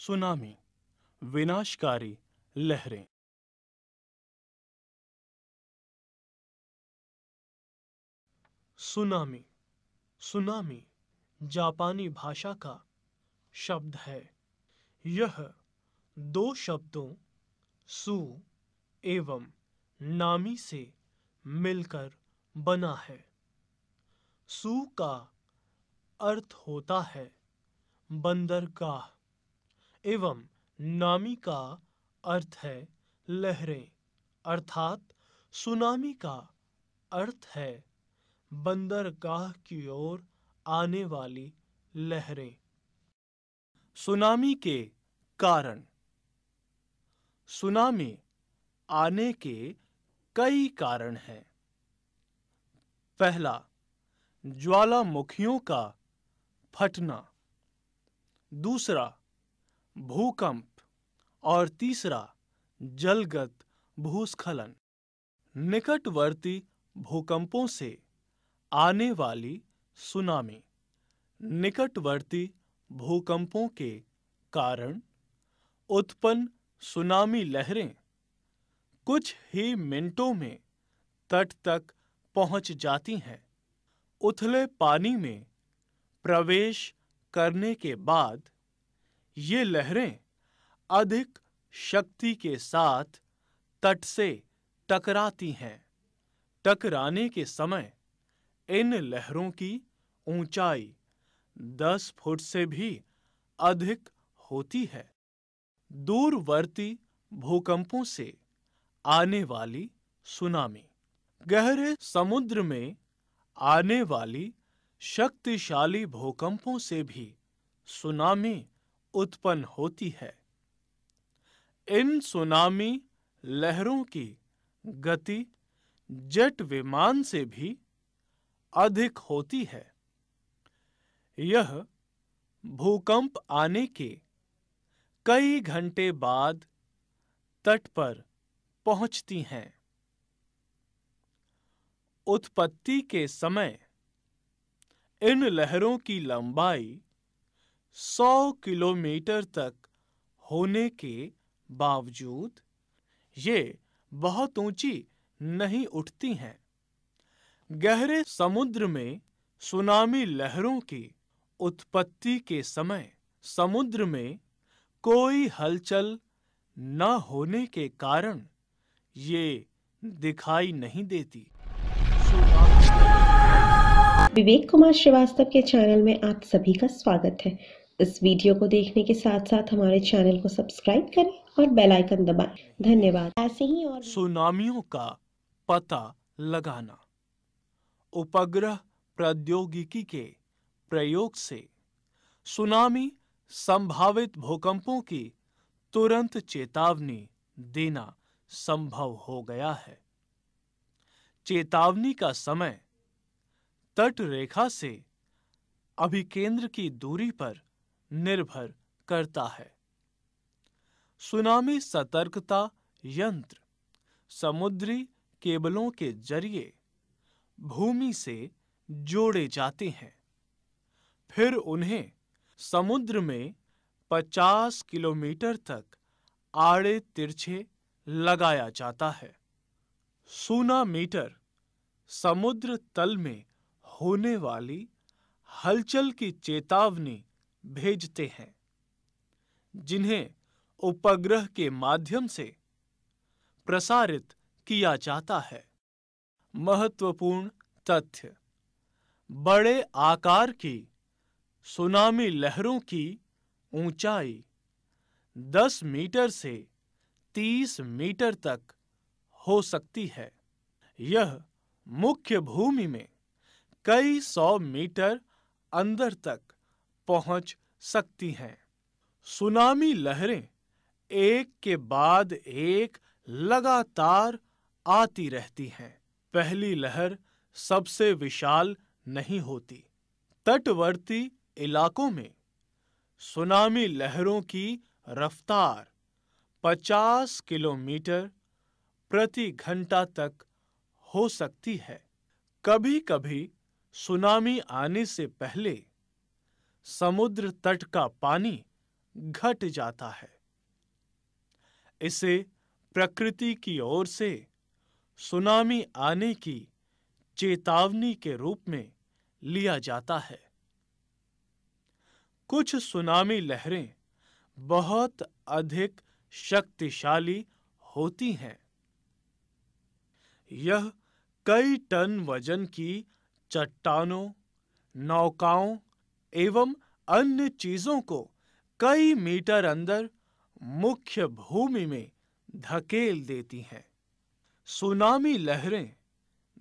Tsunami, विनाशकारी लहरें। Tsunami. Tsunami जापानी भाषा का शब्द है। यह दो शब्दों सु एवं नामी से मिलकर बना है। सु का अर्थ होता है बंदरगाह एवं नामी का अर्थ है लहरें, अर्थात सुनामी का अर्थ है बंदरगाह की ओर आने वाली लहरें। सुनामी के कारण। सुनामी आने के कई कारण हैं। पहला, ज्वालामुखियों का फटना। दूसरा, भूकंप। और तीसरा, जलगत भूस्खलन। निकटवर्ती भूकंपों से आने वाली सुनामी। निकटवर्ती भूकंपों के कारण उत्पन्न सुनामी लहरें कुछ ही मिनटों में तट तक पहुंच जाती हैं। उथले पानी में प्रवेश करने के बाद ये लहरें अधिक शक्ति के साथ तट से टकराती हैं। टकराने के समय इन लहरों की ऊंचाई 10 फुट से भी अधिक होती है। दूरवर्ती भूकंपों से आने वाली सुनामी। गहरे समुद्र में आने वाली शक्तिशाली भूकंपों से भी सुनामी उत्पन्न होती है। इन सुनामी लहरों की गति जेट विमान से भी अधिक होती है। यह भूकंप आने के कई घंटे बाद तट पर पहुंचती हैं। उत्पत्ति के समय इन लहरों की लंबाई 100 किलोमीटर तक होने के बावजूद ये बहुत ऊंची नहीं उठती हैं। गहरे समुद्र में सुनामी लहरों की उत्पत्ति के समय समुद्र में कोई हलचल न होने के कारण ये दिखाई नहीं देती। विवेक कुमार श्रीवास्तव के चैनल में आप सभी का स्वागत है। इस वीडियो को देखने के साथ साथ हमारे चैनल को सब्सक्राइब करें और बेल आइकन दबाएं। धन्यवाद। ऐसे ही और सुनामियों का पता लगाना। उपग्रह प्रौद्योगिकी के प्रयोग से सुनामी संभावित भूकंपों की तुरंत चेतावनी देना संभव हो गया है। चेतावनी का समय तट रेखा से अभिकेंद्र की दूरी पर निर्भर करता है। सुनामी सतर्कता यंत्र समुद्री केबलों के जरिए भूमि से जोड़े जाते हैं। फिर उन्हें समुद्र में 50 किलोमीटर तक आड़े तिरछे लगाया जाता है। सुनामीटर समुद्र तल में होने वाली हलचल की चेतावनी भेजते हैं, जिन्हें उपग्रह के माध्यम से प्रसारित किया जाता है। महत्वपूर्ण तथ्य। बड़े आकार की सुनामी लहरों की ऊंचाई 10 मीटर से 30 मीटर तक हो सकती है। यह मुख्य भूमि में कई 100 मीटर अंदर तक पहुंच सकती हैं। सुनामी लहरें एक के बाद एक लगातार आती रहती हैं। पहली लहर सबसे विशाल नहीं होती। तटवर्ती इलाकों में सुनामी लहरों की रफ्तार 50 किलोमीटर प्रति घंटा तक हो सकती है। कभी-कभी सुनामी आने से पहले समुद्र तट का पानी घट जाता है। इसे प्रकृति की ओर से सुनामी आने की चेतावनी के रूप में लिया जाता है। कुछ सुनामी लहरें बहुत अधिक शक्तिशाली होती हैं। यह कई टन वजन की चट्टानों, नौकाओं एवं अन्य चीजों को कई मीटर अंदर मुख्य भूमि में धकेल देती हैं। सुनामी लहरें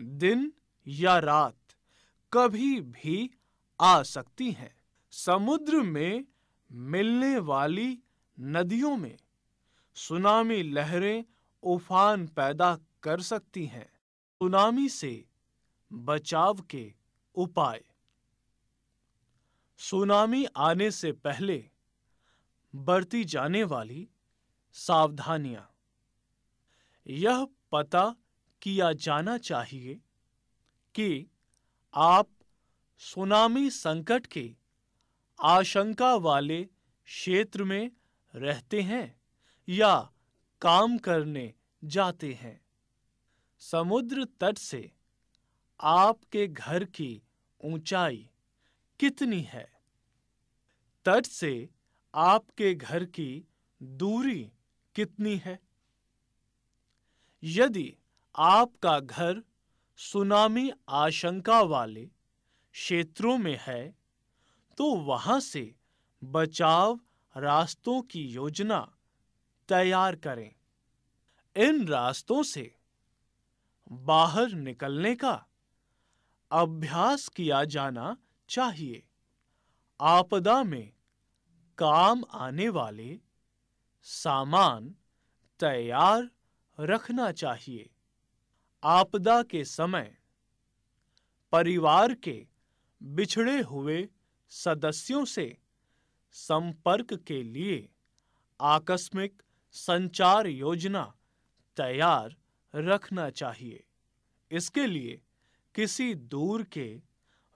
दिन या रात कभी भी आ सकती हैं। समुद्र में मिलने वाली नदियों में सुनामी लहरें उफान पैदा कर सकती हैं। सुनामी से बचाव के उपाय। सुनामी आने से पहले बरती जाने वाली सावधानियां। यह पता किया जाना चाहिए कि आप सुनामी संकट की आशंका वाले क्षेत्र में रहते हैं या काम करने जाते हैं। समुद्र तट से आपके घर की ऊंचाई कितनी है? तट से आपके घर की दूरी कितनी है? यदि आपका घर सुनामी आशंका वाले क्षेत्रों में है, तो वहां से बचाव रास्तों की योजना तैयार करें। इन रास्तों से बाहर निकलने का अभ्यास किया जाना चाहिए। आपदा में काम आने वाले सामान तैयार रखना चाहिए। आपदा के समय परिवार के बिछड़े हुए सदस्यों से संपर्क के लिए आकस्मिक संचार योजना तैयार रखना चाहिए। इसके लिए किसी दूर के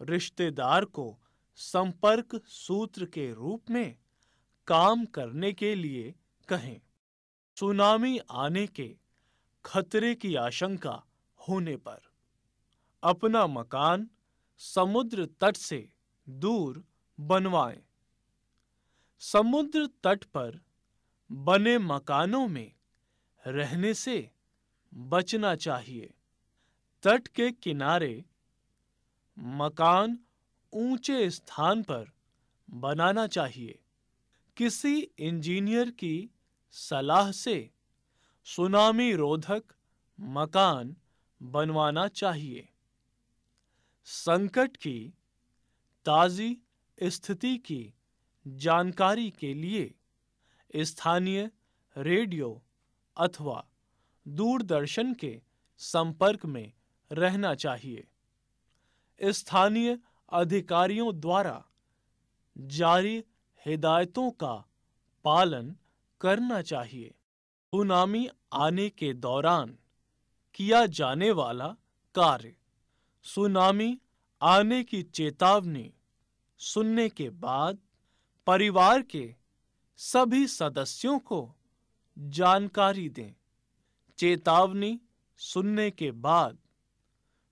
रिश्तेदार को संपर्क सूत्र के रूप में काम करने के लिए कहें। सुनामी आने के खतरे की आशंका होने पर अपना मकान समुद्र तट से दूर बनवाएं। समुद्र तट पर बने मकानों में रहने से बचना चाहिए। तट के किनारे मकान ऊंचे स्थान पर बनाना चाहिए। किसी इंजीनियर की सलाह से सुनामी रोधक मकान बनवाना चाहिए। संकट की ताजी स्थिति की जानकारी के लिए स्थानीय रेडियो अथवा दूरदर्शन के संपर्क में रहना चाहिए। स्थानीय अधिकारियों द्वारा जारी हिदायतों का पालन करना चाहिए। सुनामी आने के दौरान किया जाने वाला कार्य। सुनामी आने की चेतावनी सुनने के बाद परिवार के सभी सदस्यों को जानकारी दें। चेतावनी सुनने के बाद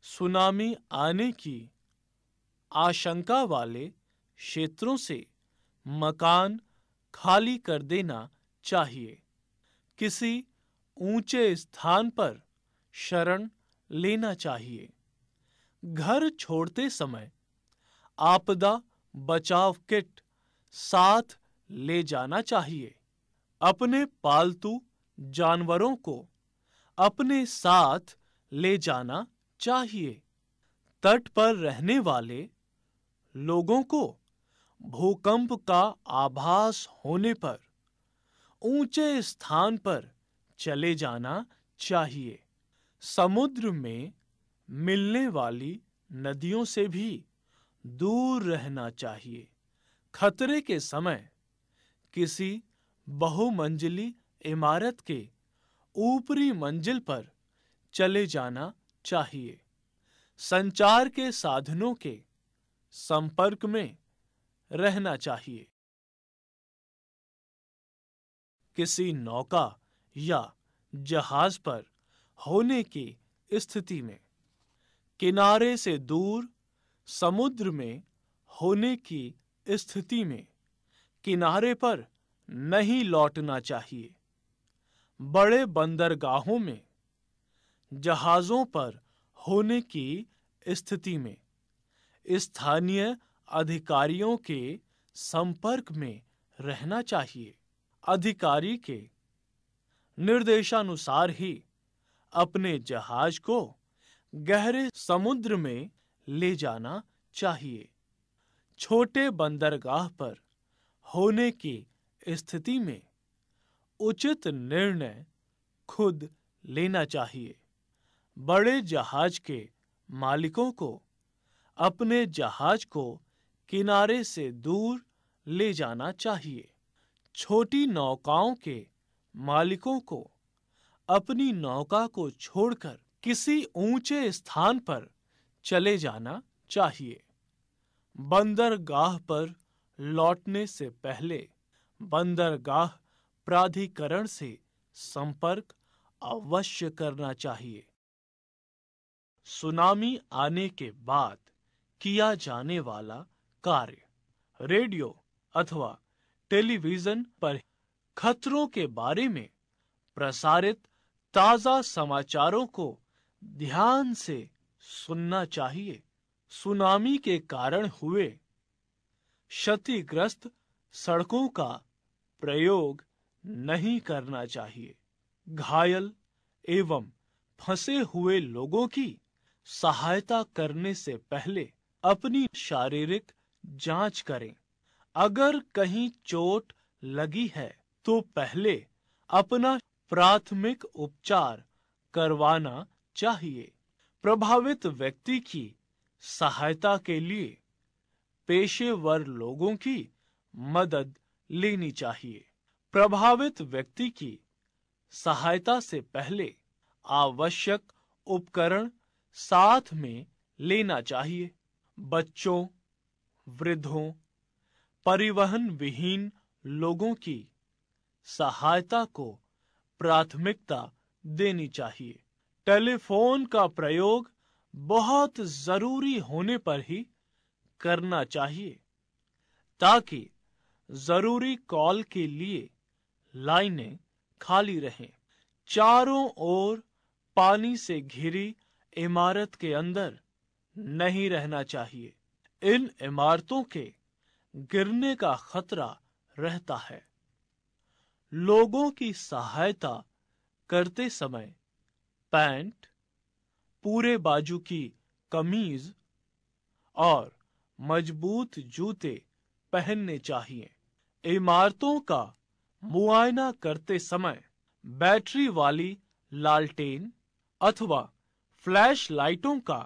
सुनामी आने की आशंका वाले क्षेत्रों से मकान खाली कर देना चाहिए। किसी ऊंचे स्थान पर शरण लेना चाहिए। घर छोड़ते समय आपदा बचाव किट साथ ले जाना चाहिए। अपने पालतू जानवरों को अपने साथ ले जाना चाहिए। तट पर रहने वाले लोगों को भूकंप का आभास होने पर ऊंचे स्थान पर चले जाना चाहिए। समुद्र में मिलने वाली नदियों से भी दूर रहना चाहिए। खतरे के समय किसी बहुमंजिली इमारत के ऊपरी मंजिल पर चले जाना चाहिए। संचार के साधनों के संपर्क में रहना चाहिए। किसी नौका या जहाज पर होने की स्थिति में, किनारे से दूर समुद्र में होने की स्थिति में किनारे पर नहीं लौटना चाहिए। बड़े बंदरगाहों में, जहाजों पर होने की स्थिति में स्थानीय अधिकारियों के संपर्क में रहना चाहिए। अधिकारी के निर्देशानुसार ही अपने जहाज को गहरे समुद्र में ले जाना चाहिए। छोटे बंदरगाह पर होने की स्थिति में उचित निर्णय खुद लेना चाहिए। बड़े जहाज के मालिकों को अपने जहाज को किनारे से दूर ले जाना चाहिए। छोटी नौकाओं के मालिकों को अपनी नौका को छोड़कर किसी ऊंचे स्थान पर चले जाना चाहिए। बंदरगाह पर लौटने से पहले बंदरगाह प्राधिकरण से संपर्क अवश्य करना चाहिए। सुनामी आने के बाद किया जाने वाला कार्य। रेडियो अथवा टेलीविजन पर खतरों के बारे में प्रसारित ताजा समाचारों को ध्यान से सुनना चाहिए। सुनामी के कारण हुए क्षतिग्रस्त सड़कों का प्रयोग नहीं करना चाहिए। घायल एवं फंसे हुए लोगों की सहायता करने से पहले अपनी शारीरिक जांच करें। अगर कहीं चोट लगी है तो पहले अपना प्राथमिक उपचार करवाना चाहिए। प्रभावित व्यक्ति की सहायता के लिए पेशेवर लोगों की मदद लेनी चाहिए। प्रभावित व्यक्ति की सहायता से पहले आवश्यक उपकरण साथ में लेना चाहिए। बच्चों, वृद्धों, परिवहन विहीन लोगों की सहायता को प्राथमिकता देनी चाहिए। टेलीफोन का प्रयोग बहुत जरूरी होने पर ही करना चाहिए ताकि जरूरी कॉल के लिए लाइनें खाली रहें। चारों ओर पानी से घिरी इमारत के अंदर नहीं रहना चाहिए। इन इमारतों के गिरने का खतरा रहता है। लोगों की सहायता करते समय पैंट, पूरे बाजू की कमीज और मजबूत जूते पहनने चाहिए। इमारतों का मुआयना करते समय बैटरी वाली लालटेन अथवा फ्लैश लाइटों का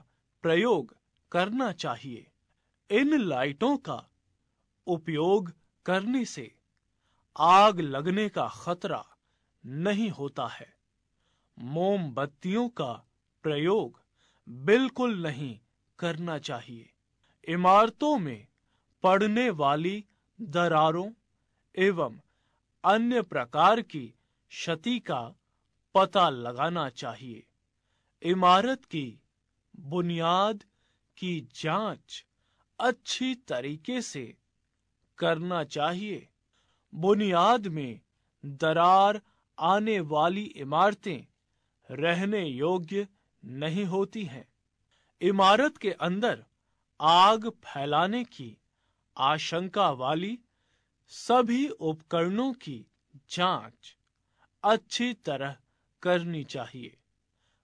प्रयोग करना चाहिए। इन लाइटों का उपयोग करने से आग लगने का खतरा नहीं होता है। मोमबत्तियों का प्रयोग बिल्कुल नहीं करना चाहिए। इमारतों में पड़ने वाली दरारों एवं अन्य प्रकार की क्षति का पता लगाना चाहिए। इमारत की बुनियाद की जांच अच्छी तरीके से करना चाहिए। बुनियाद में दरार आने वाली इमारतें रहने योग्य नहीं होती हैं। इमारत के अंदर आग फैलाने की आशंका वाली सभी उपकरणों की जांच अच्छी तरह करनी चाहिए।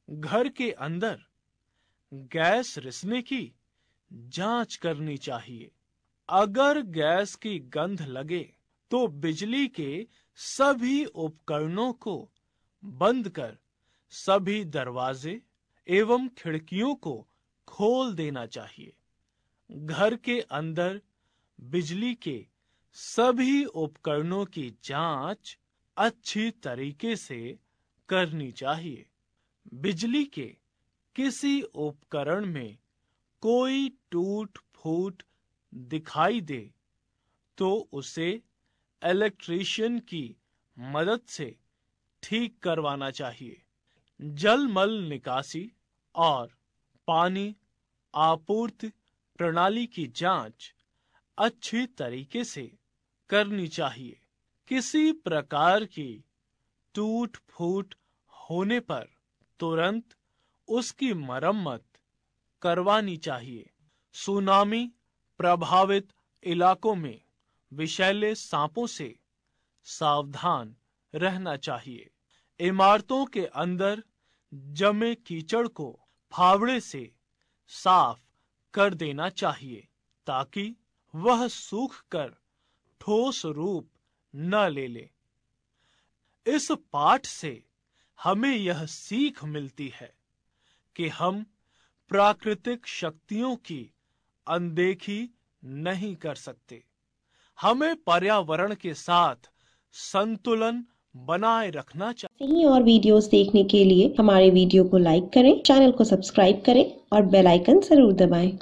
घर के अंदर गैस रिसने की जांच करनी चाहिए। अगर गैस की गंध लगे तो बिजली के सभी उपकरणों को बंद कर सभी दरवाजे एवं खिड़कियों को खोल देना चाहिए। घर के अंदर बिजली के सभी उपकरणों की जांच अच्छी तरीके से करनी चाहिए। बिजली के किसी उपकरण में कोई टूट फूट दिखाई दे तो उसे इलेक्ट्रीशियन की मदद से ठीक करवाना चाहिए। जल मल निकासी और पानी आपूर्ति प्रणाली की जांच अच्छी तरीके से करनी चाहिए। किसी प्रकार की टूट फूट होने पर तुरंत उसकी मरम्मत करवानी चाहिए। सुनामी प्रभावित इलाकों में विषैले सांपों से सावधान रहना चाहिए। इमारतों के अंदर जमे कीचड़ को फावड़े से साफ कर देना चाहिए ताकि वह सूखकर ठोस रूप न ले ले। इस पाठ से हमें यह सीख मिलती है कि हम प्राकृतिक शक्तियों की अनदेखी नहीं कर सकते। हमें पर्यावरण के साथ संतुलन बनाए रखना चाहिए। ऐसे ही और वीडियोस देखने के लिए हमारे वीडियो को लाइक करें, चैनल को सब्सक्राइब करें और बेल आइकन जरूर दबाएं।